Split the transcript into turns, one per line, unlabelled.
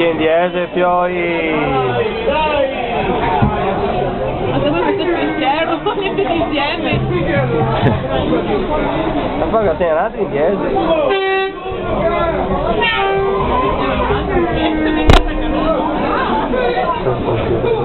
in diesel poi...
Ma se voi mettete insieme, non mettete insieme!
Ma poi che sei nato in diesel?
Ecco,